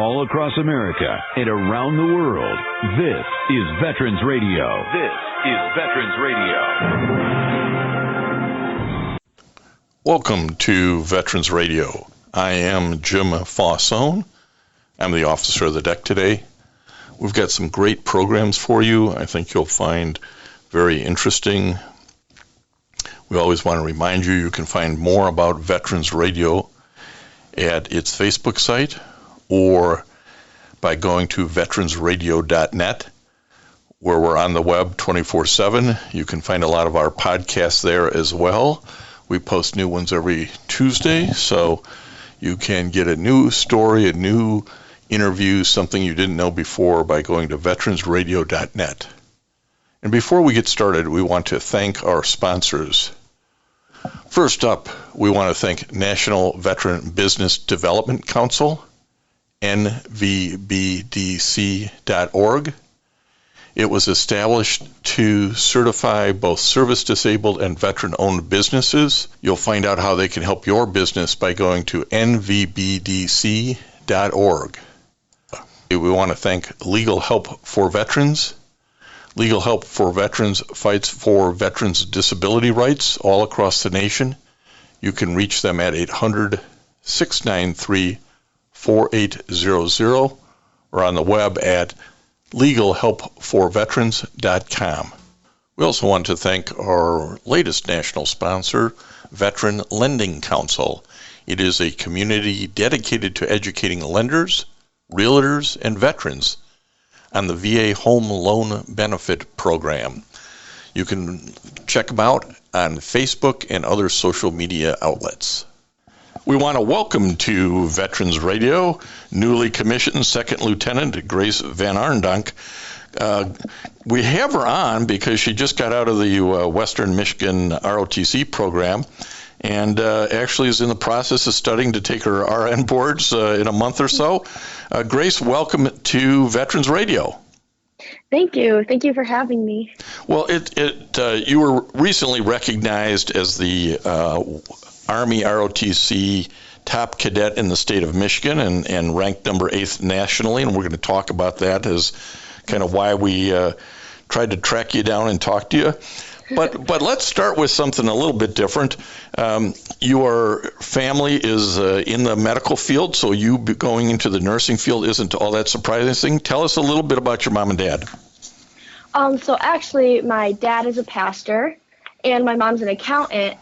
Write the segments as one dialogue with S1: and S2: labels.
S1: all across America and around the world. This is Veterans Radio. This is Veterans Radio.
S2: Welcome to Veterans Radio. I am Jim Fausone. I'm the officer of the deck today. We've got some great programs for you. I think you'll find very interesting. We always want to remind you can find more about Veterans Radio at its Facebook site or by going to veteransradio.net, where we're on the web 24/7. You can find a lot of our podcasts there as well. We post new ones every Tuesday, so you can get a new story, a new interview, something you didn't know before by going to veteransradio.net. And before we get started, we want to thank our sponsors. First up, we want to thank National Veteran Business Development Council, nvbdc.org. It was established to certify both service-disabled and veteran-owned businesses. You'll find out how they can help your business by going to nvbdc.org. We want to thank Legal Help for Veterans. Legal Help for Veterans fights for veterans' disability rights all across the nation. You can reach them at 800-693-4800 or on the web at legalhelpforveterans.com. We also want to thank our latest national sponsor, Veteran Lending Council. It is a community dedicated to educating lenders, realtors, and veterans on the VA Home Loan Benefit Program. You can check them out on Facebook and other social media outlets. We want to welcome to Veterans Radio newly commissioned Second Lieutenant Grace VanArendonk. We have her on because she just got out of the Western Michigan ROTC program and actually is in the process of studying to take her RN boards in a month or so. Grace, welcome to Veterans Radio.
S3: Thank you. Thank you for having me.
S2: Well, you were recently recognized as the Army ROTC top cadet in the state of Michigan and ranked number 8th nationally, and we're going to talk about that as kind of why we tried to track you down and talk to you. But let's start with something a little bit different. Your family is in the medical field, so you going into the nursing field isn't all that surprising. Tell us a little bit about your mom and dad.
S3: So actually, my dad is a pastor, and my mom's an accountant,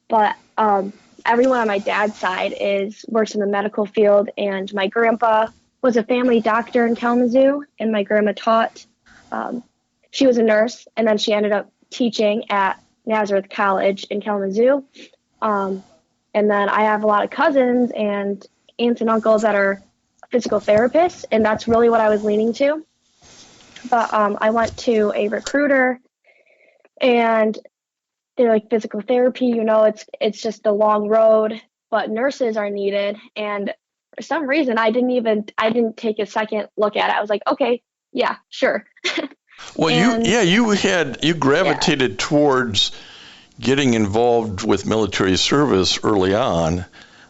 S3: but everyone on my dad's side works in the medical field, and my grandpa was a family doctor in Kalamazoo, and my grandma taught. She was a nurse, and then she ended up teaching at Nazareth College in Kalamazoo. And then I have a lot of cousins and aunts and uncles that are physical therapists, and that's really what I was leaning to. But I went to a recruiter, and they're like, physical therapy, it's just a long road, but nurses are needed. And for some reason, I didn't take a second look at it. I was like, okay, yeah, sure.
S2: Well, you gravitated towards getting involved with military service early on.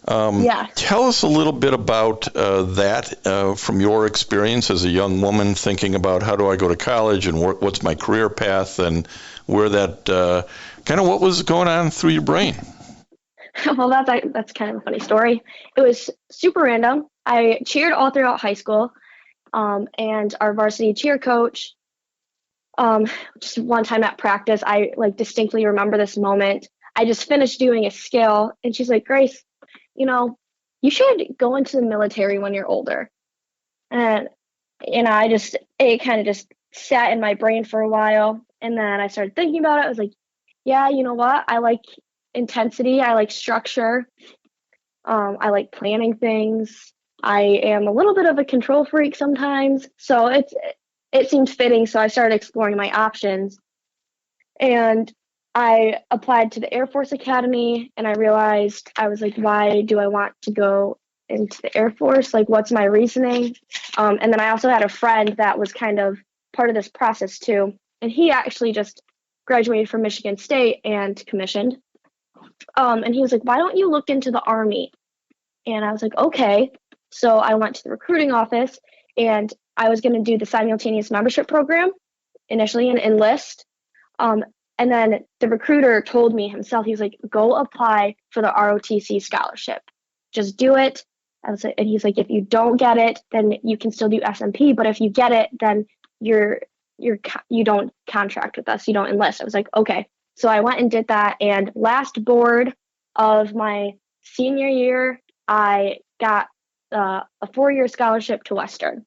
S2: Tell us a little bit about that from your experience as a young woman thinking about how do I go to college and what's my career path and where that kind of what was going on through your brain.
S3: Well, that's kind of a funny story. It was super random. I cheered all throughout high school, and our varsity cheer coach. Just one time at practice, I distinctly remember this moment. I just finished doing a skill, and she's like, Grace, you should go into the military when you're older. And it kind of just sat in my brain for a while, and then I started thinking about it. I was like, yeah, you know what? I like intensity. I like structure. I like planning things. I am a little bit of a control freak sometimes, so it seemed fitting, so I started exploring my options. And I applied to the Air Force Academy, and I realized, I was like, why do I want to go into the Air Force? What's my reasoning? And then I also had a friend that was kind of part of this process too. And he actually just graduated from Michigan State and commissioned. And he was like, why don't you look into the Army? And I was like, okay. So I went to the recruiting office, and I was going to do the simultaneous membership program initially and enlist. And then the recruiter told me himself, he was like, go apply for the ROTC scholarship. Just do it. And he's like, if you don't get it, then you can still do SMP. But if you get it, then you don't contract with us. You don't enlist. I was like, okay. So I went and did that. And last board of my senior year, I got a 4-year scholarship to Western.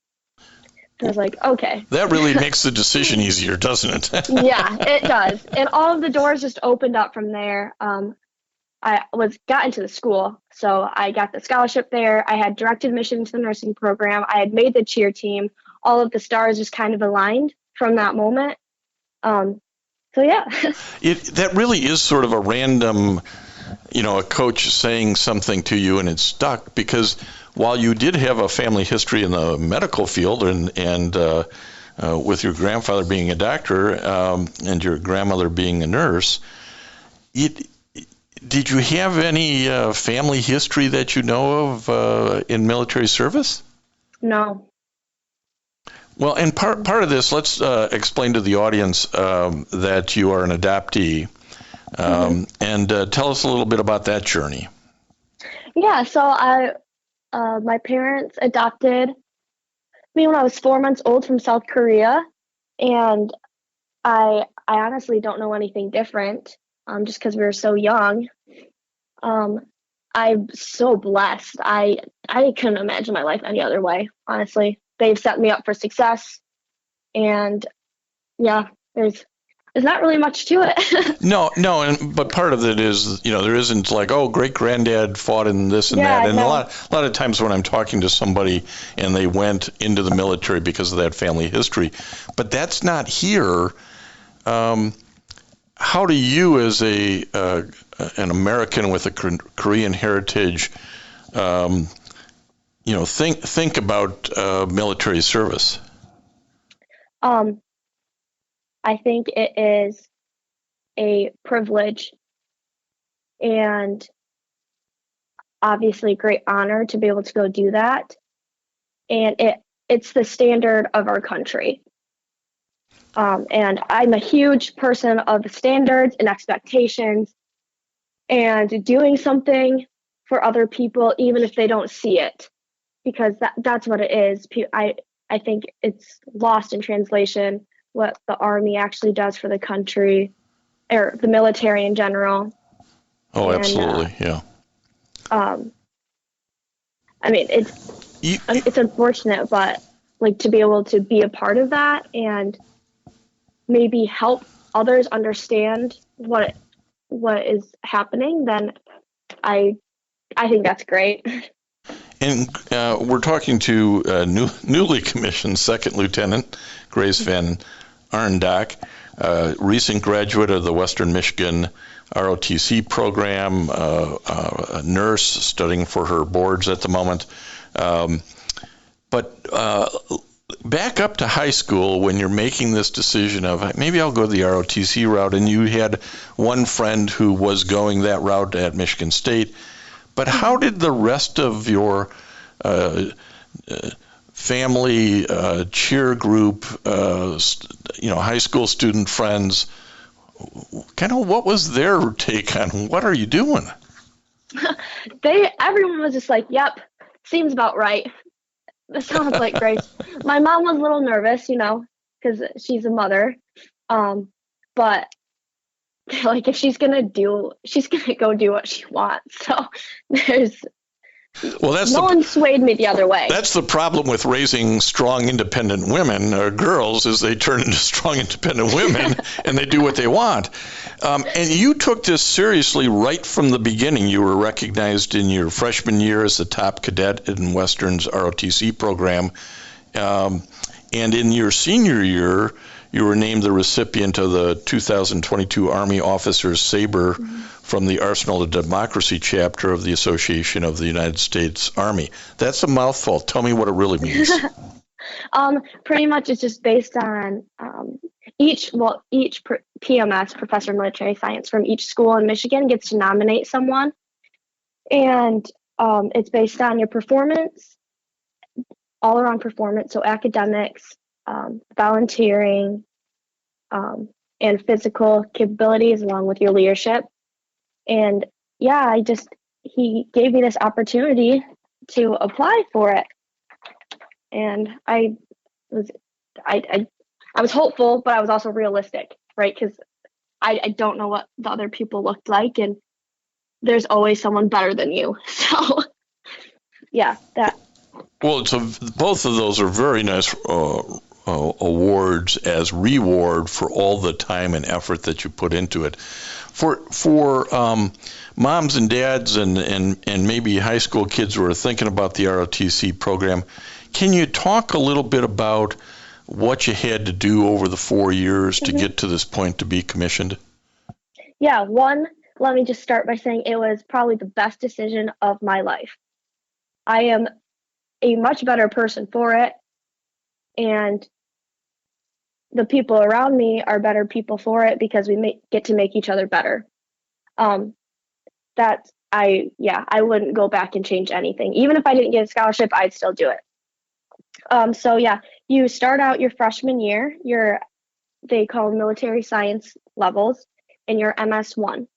S3: So I was like, okay.
S2: That really makes the decision easier, doesn't it?
S3: Yeah, it does. And all of the doors just opened up from there. I got into the school, so I got the scholarship there. I had direct admission to the nursing program. I had made the cheer team. All of the stars just kind of aligned from that moment. So yeah.
S2: That really is sort of a random, a coach saying something to you and it stuck, because while you did have a family history in the medical field and with your grandfather being a doctor and your grandmother being a nurse, did you have any family history that you know of in military service?
S3: No.
S2: Well, and part of this, let's explain to the audience that you are an adoptee, and tell us a little bit about that journey.
S3: Yeah, so my parents adopted me when I was 4 months old from South Korea, and I honestly don't know anything different, just because we were so young. I'm so blessed. I couldn't imagine my life any other way, honestly. They've set me up for success, and yeah, there's not really much to it.
S2: No, but part of it is, there isn't like, oh, great granddad fought in this and that. And
S3: no.
S2: a lot of times when I'm talking to somebody and they went into the military because of that family history, but that's not here. How do you, as an American with a Korean heritage, think about military service?
S3: I think it is a privilege and obviously a great honor to be able to go do that. And it's the standard of our country. And I'm a huge person of standards and expectations and doing something for other people, even if they don't see it, because that's what it is. I think it's lost in translation what the Army actually does for the country, or the military in general.
S2: Oh, absolutely, yeah.
S3: I mean, it's unfortunate, but like to be able to be a part of that and maybe help others understand what is happening, then I think that's great.
S2: And we're talking to newly commissioned Second Lieutenant Grace VanArendonk, recent graduate of the Western Michigan ROTC program, a nurse studying for her boards at the moment. But back up to high school, when you're making this decision of maybe I'll go the ROTC route, and you had one friend who was going that route at Michigan State. But how did the rest of your family, cheer group, high school student friends, kind of what was their take on what are you doing?
S3: Everyone was just like, yep, seems about right. That sounds like Grace. My mom was a little nervous, because she's a mother. But like if she's gonna go do what she wants. So no one swayed me the other way.
S2: That's the problem with raising strong, independent women or girls, is they turn into strong, independent women and they do what they want. And you took this seriously right from the beginning. You were recognized in your freshman year as the top cadet in Western's ROTC program. And in your senior year, you were named the recipient of the 2022 Army Officers Sabre from the Arsenal of Democracy chapter of the Association of the United States Army. That's a mouthful. Tell me what it really means.
S3: Pretty much it's just based on each PMS, Professor of Military Science, from each school in Michigan gets to nominate someone. And it's based on your performance all around performance, so academics, volunteering, and physical capabilities along with your leadership. And yeah, he gave me this opportunity to apply for it. And I was hopeful, but I was also realistic, right? Because I don't know what the other people looked like, and there's always someone better than you. So yeah, that.
S2: Well, so both of those are very nice awards as reward for all the time and effort that you put into it. For moms and dads and maybe high school kids who are thinking about the ROTC program, can you talk a little bit about what you had to do over the 4 years to get to this point to be commissioned?
S3: Yeah, let me just start by saying it was probably the best decision of my life. I am a much better person for it, and the people around me are better people for it because we get to make each other better. I wouldn't go back and change anything. Even if I didn't get a scholarship, I'd still do it. So yeah, you start out your freshman year, they call military science levels, and your MS1.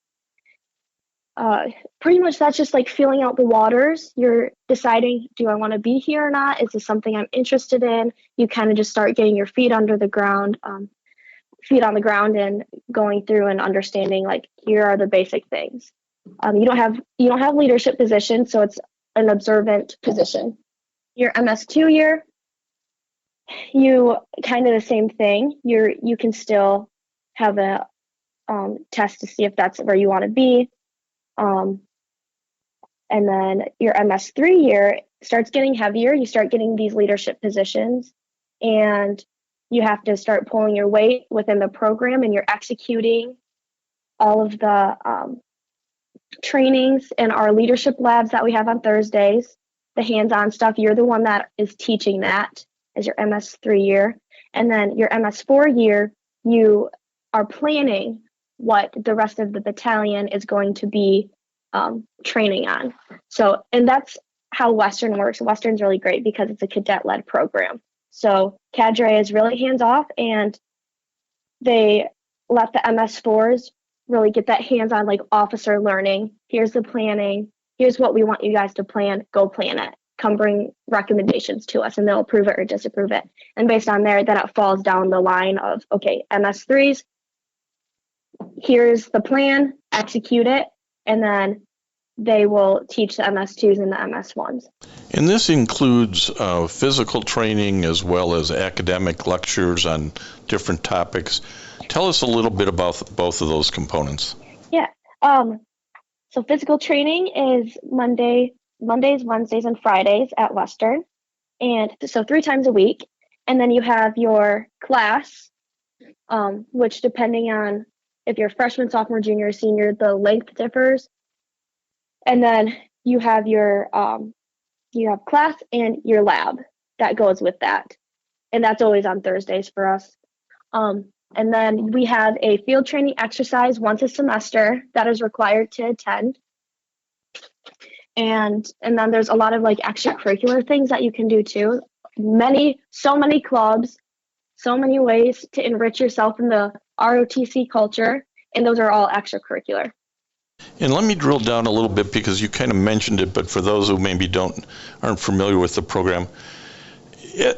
S3: Pretty much that's just like feeling out the waters. You're deciding, do I want to be here or not? Is this something I'm interested in? You kind of just start getting your feet on the ground and going through and understanding, like, here are the basic things. You don't have leadership position, so it's an observant position. Your MS2 year, you kind of the same thing. You can still have a test to see if that's where you want to be. And then your MS3 year starts getting heavier. You start getting these leadership positions, and you have to start pulling your weight within the program, and you're executing all of the trainings in our leadership labs that we have on Thursdays, the hands-on stuff. You're the one that is teaching that as your MS3 year. And then your MS4 year, you are planning what the rest of the battalion is going to be training on. So, and that's how Western works. Western's really great because it's a cadet-led program. So cadre is really hands-off, and they let the MS4s really get that hands-on, like, officer learning. Here's the planning. Here's what we want you guys to plan. Go plan it. Come bring recommendations to us, and they'll approve it or disapprove it. And based on there, then it falls down the line of, okay, MS3s, here's the plan, execute it, and then they will teach the MS2s and the MS1s.
S2: And this includes physical training as well as academic lectures on different topics. Tell us a little bit about both of those components.
S3: Yeah. So physical training is Mondays, Wednesdays, and Fridays at Western. And so 3 times a week. And then you have your class, which depending on if you're freshman, sophomore, junior, or senior, the length differs. And then you have your class and your lab that goes with that. And that's always on Thursdays for us. And then we have a field training exercise once a semester that is required to attend. And then there's a lot of, like, extracurricular things that you can do too. So many clubs, so many ways to enrich yourself in the ROTC culture, and those are all extracurricular.
S2: And let me drill down a little bit because you kind of mentioned it, but for those who maybe aren't familiar with the program,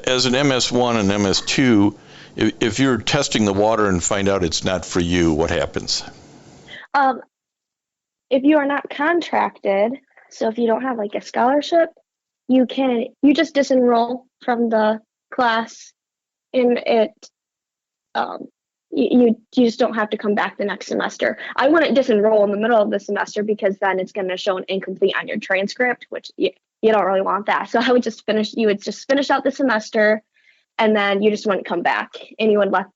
S2: as an MS1 and MS2, if you're testing the water and find out it's not for you, what happens?
S3: If you are not contracted, so if you don't have, like, a scholarship, you just disenroll from the class, and you just don't have to come back the next semester. I wouldn't disenroll in the middle of the semester because then it's going to show an incomplete on your transcript, which you don't really want that. So you would just finish out the semester, and then you just wouldn't come back, and you would let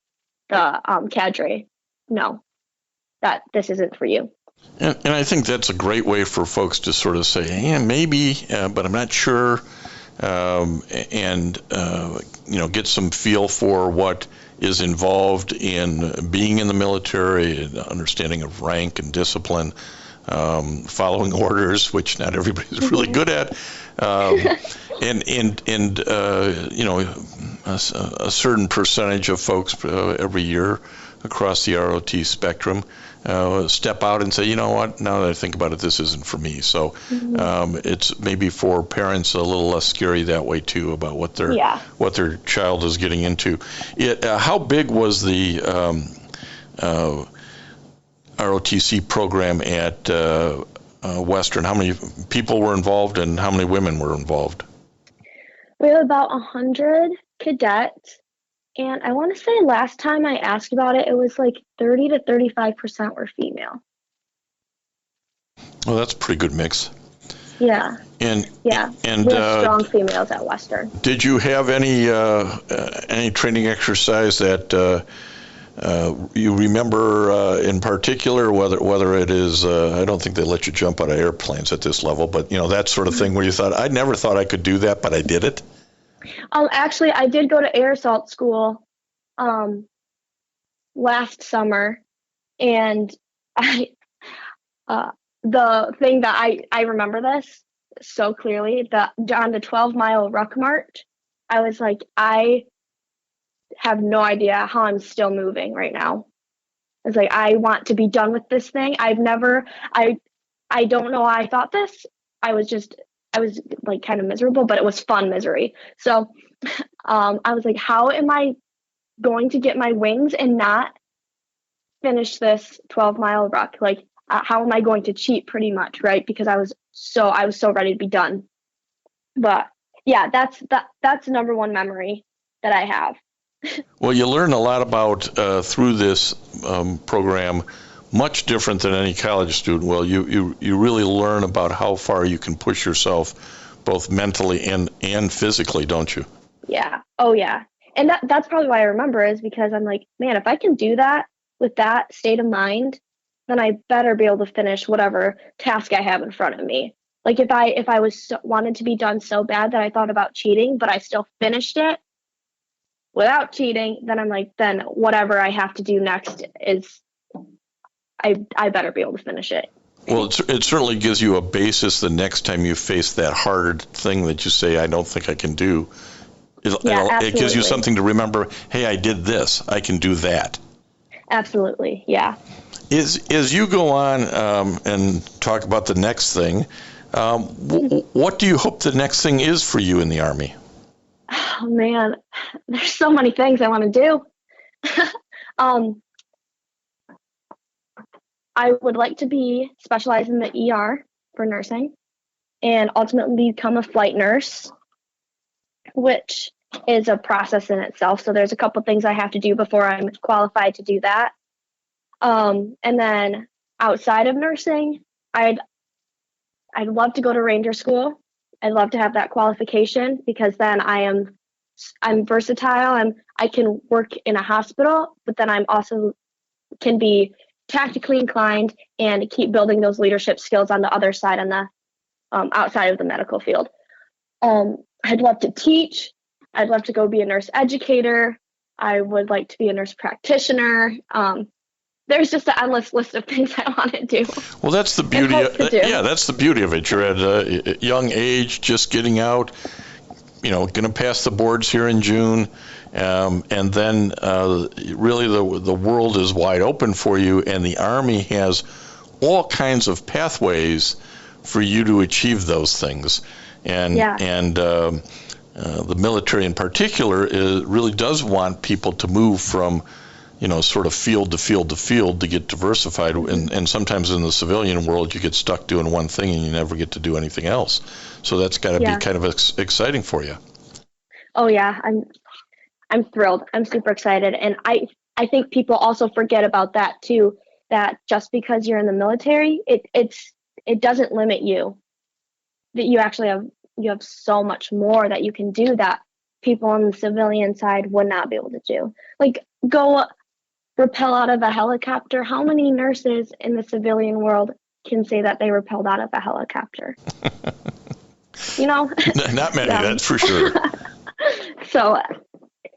S3: the cadre know that this isn't for you.
S2: And I think that's a great way for folks to sort of say, yeah, maybe, but I'm not sure, and get some feel for what is involved in being in the military, and understanding of rank and discipline. following orders, which not everybody's really good at, and a certain percentage of folks every year across the ROT spectrum step out and say, you know what, now that I think about it, this isn't for me. So it's maybe for parents a little less scary that way too, about what their child is getting into. How big was the ROTC program at Western? How many people were involved and how many women were involved?
S3: We have about 100 cadets. And I want to say last time I asked about it, it was like 30 to 35% were female.
S2: Well, that's a pretty good mix.
S3: Yeah.
S2: And
S3: we have strong females at Western.
S2: Did you have any training exercise that you remember in particular, whether it is, I don't think they let you jump out of airplanes at this level, but that sort of thing where you thought, I never thought I could do that, but I did it?
S3: Actually, I did go to air assault school last summer, and the thing that I remember this so clearly, on the 12-mile ruck march, I was like, I have no idea how I'm still moving right now. I was like, I want to be done with this thing. I don't know why I thought this. I was like kind of miserable, but it was fun misery. So I was like, how am I going to get my wings and not finish this 12-mile ruck? Like, how am I going to cheat pretty much, right? Because I was so ready to be done. But yeah, that's the number one memory that I have.
S2: Well, you learn a lot about through this program, much different than any college student. Well, you really learn about how far you can push yourself, both mentally and physically, don't you?
S3: Yeah. Oh, yeah. And that's probably why I remember, is because I'm like, man, if I can do that with that state of mind, then I better be able to finish whatever task I have in front of me. Like if I wanted to be done so bad that I thought about cheating, but I still finished it without cheating, then I'm like, then whatever I have to do next is, I better be able to finish it.
S2: Well, it certainly gives you a basis the next time you face that hard thing that you say, I don't think I can do. It gives you something to remember, hey, I did this, I can do that.
S3: Absolutely, yeah.
S2: As you go on and talk about the next thing, what do you hope the next thing is for you in the Army?
S3: Oh, man, there's so many things I want to do. I would like to be specialized in the ER for nursing and ultimately become a flight nurse, which is a process in itself. So there's a couple things I have to do before I'm qualified to do that. And then outside of nursing, I'd love to go to Ranger School. I'd love to have that qualification because then I'm versatile. I can work in a hospital, but then I'm also can be tactically inclined and keep building those leadership skills on the other side, on the outside of the medical field. I'd love to teach. I'd love to go be a nurse educator. I would like to be a nurse practitioner. There's just an endless list of things I want to do. Well,
S2: that's the beauty. That's the beauty of it. You're at a young age, just getting out. Going to pass the boards here in June, and then really the world is wide open for you, and the Army has all kinds of pathways for you to achieve those things. And the military in particular really does want people to move from sort of field to field to field to get diversified. And sometimes in the civilian world, you get stuck doing one thing and you never get to do anything else. So that's got to be kind of exciting for you.
S3: Oh, yeah. I'm thrilled. I'm super excited. And I think people also forget about that, too, that just because you're in the military, it doesn't limit you. That you actually have so much more that you can do that people on the civilian side would not be able to do. Like, go rappel out of a helicopter. How many nurses in the civilian world can say that they rappelled out of a helicopter?
S2: Not many, that's for sure.
S3: So,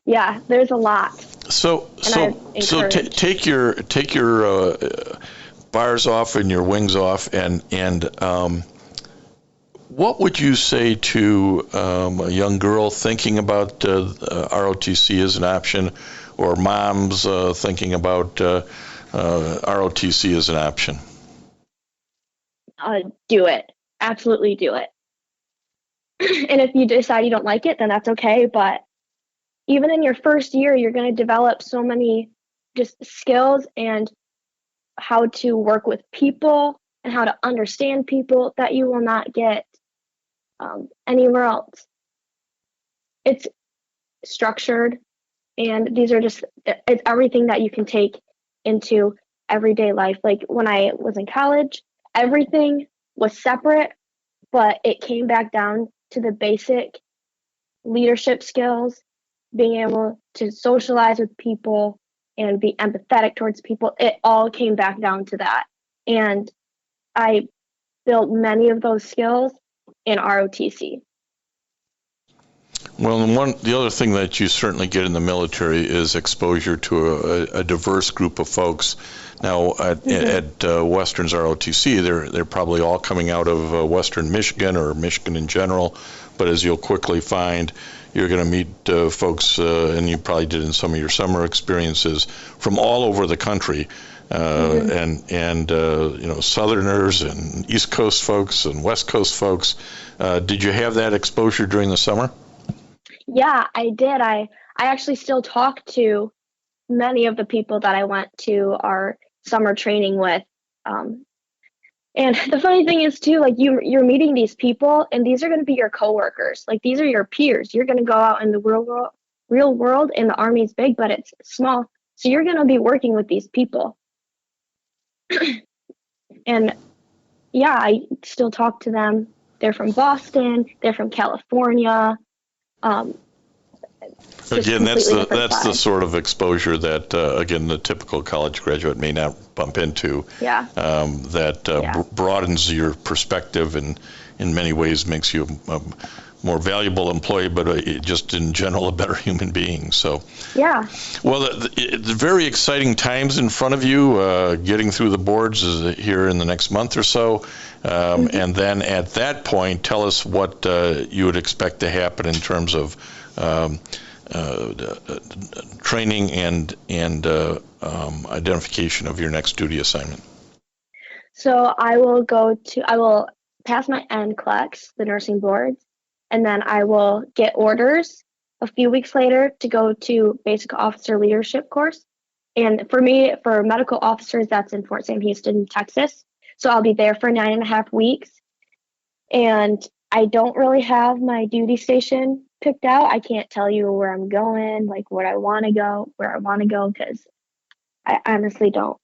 S3: yeah, there's a lot.
S2: So take your bars off and your wings off, and what would you say to a young girl thinking about ROTC as an option, or moms thinking about ROTC as an option?
S3: Do it. Absolutely do it. And if you decide you don't like it, then that's okay. But even in your first year, you're going to develop so many just skills and how to work with people and how to understand people that you will not get anywhere else. It's structured, and it's everything that you can take into everyday life. Like when I was in college, everything was separate, but it came back down to the basic leadership skills, being able to socialize with people and be empathetic towards people. It all came back down to that. And I built many of those skills in ROTC.
S2: Well, the other thing that you certainly get in the military is exposure to a diverse group of folks. Now, at Western's ROTC, they're probably all coming out of Western Michigan or Michigan in general, but as you'll quickly find, you're going to meet folks, and you probably did in some of your summer experiences, from all over the country, and Southerners and East Coast folks and West Coast folks. Did you have that exposure during the summer?
S3: Yeah, I did. I actually still talk to many of the people that I went to our summer training with. And the funny thing is too, like you're meeting these people, and these are going to be your coworkers. Like these are your peers. You're going to go out in the real world, and the Army's big, but it's small. So you're going to be working with these people. And yeah, I still talk to them. They're from Boston. They're from California.
S2: Again, that's the sort of exposure that, again, the typical college graduate may not bump into.
S3: Yeah.
S2: Broadens your perspective and in many ways makes you a more valuable employee, but just in general a better human being. So. Yeah. Well, the very exciting times in front of you. Getting through the boards is here in the next month or so. And then at that point, tell us what you would expect to happen in terms of training and identification of your next duty assignment.
S3: So I will pass my NCLEX, the nursing boards, and then I will get orders a few weeks later to go to basic officer leadership course. And for me, for medical officers, that's in Fort Sam Houston, Texas. So I'll be there for 9.5 weeks. And I don't really have my duty station picked out. I can't tell you where I'm going, like where I want to go, because I honestly don't.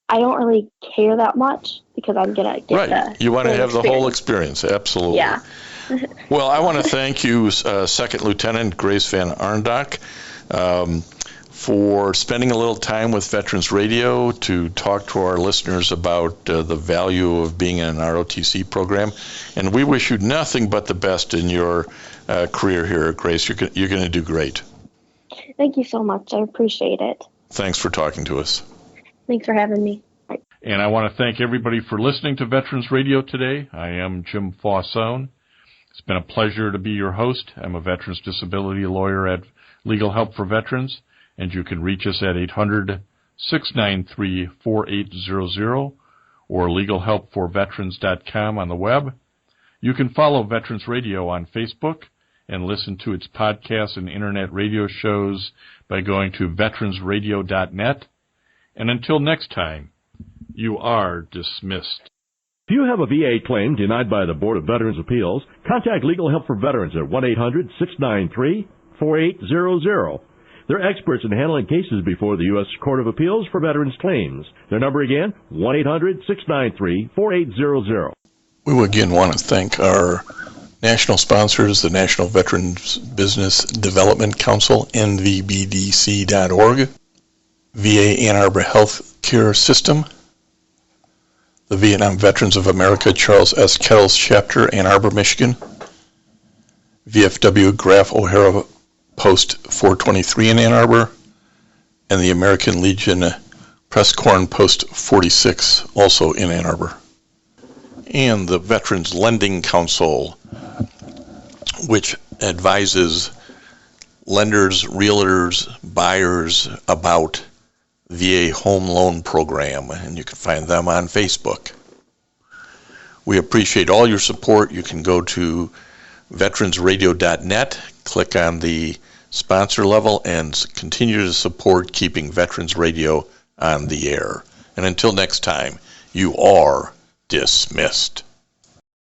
S3: I don't really care that much because I'm going to get
S2: you want to have the whole experience. Absolutely.
S3: Yeah.
S2: Well, I want to thank you, Second Lieutenant Grace VanArendonk, for spending a little time with Veterans Radio to talk to our listeners about the value of being in an ROTC program. And we wish you nothing but the best in your career here, Grace. You're going to do great.
S3: Thank you so much. I appreciate it.
S2: Thanks for talking to us.
S3: Thanks for having me. Bye.
S2: And I want to thank everybody for listening to Veterans Radio today. I am Jim Fausone. It's been a pleasure to be your host. I'm a veterans disability lawyer at Legal Help for Veterans, and you can reach us at 800-693-4800 or legalhelpforveterans.com on the web. You can follow Veterans Radio on Facebook and listen to its podcasts and internet radio shows by going to veteransradio.net. And until next time, you are dismissed.
S4: If you have a VA claim denied by the Board of Veterans Appeals, contact Legal Help for Veterans at 1-800-693-4800. They're experts in handling cases before the U.S. Court of Appeals for Veterans Claims. Their number again, 1-800-693-4800.
S2: We again want to thank our national sponsors, the National Veterans Business Development Council, NVBDC.org, VA Ann Arbor Health Care System, the Vietnam Veterans of America Charles S. Kettles Chapter, Ann Arbor, Michigan, VFW Graf O'Hara Post 423 in Ann Arbor, and the American Legion Press Corn Post 46, also in Ann Arbor. And the Veterans Lending Council, which advises lenders, realtors, buyers about VA home loan program, and you can find them on Facebook. We appreciate all your support. You can go to veteransradio.net, click on the sponsor level, and continue to support keeping Veterans Radio on the air. And until next time, you are dismissed.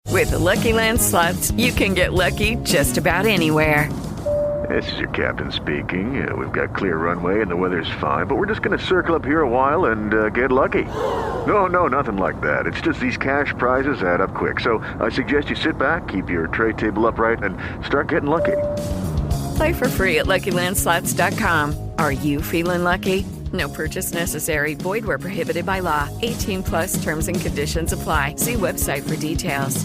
S5: With the Lucky Land Slots, you can get lucky just about anywhere.
S6: This is your captain speaking. We've got clear runway and the weather's fine, but we're just going to circle up here a while and get lucky. No, nothing like that. It's just these cash prizes add up quick. So I suggest you sit back, keep your tray table upright, and start getting lucky.
S5: Play for free at LuckyLandSlots.com. Are you feeling lucky? No purchase necessary. Void where prohibited by law. 18+ terms and conditions apply. See website for details.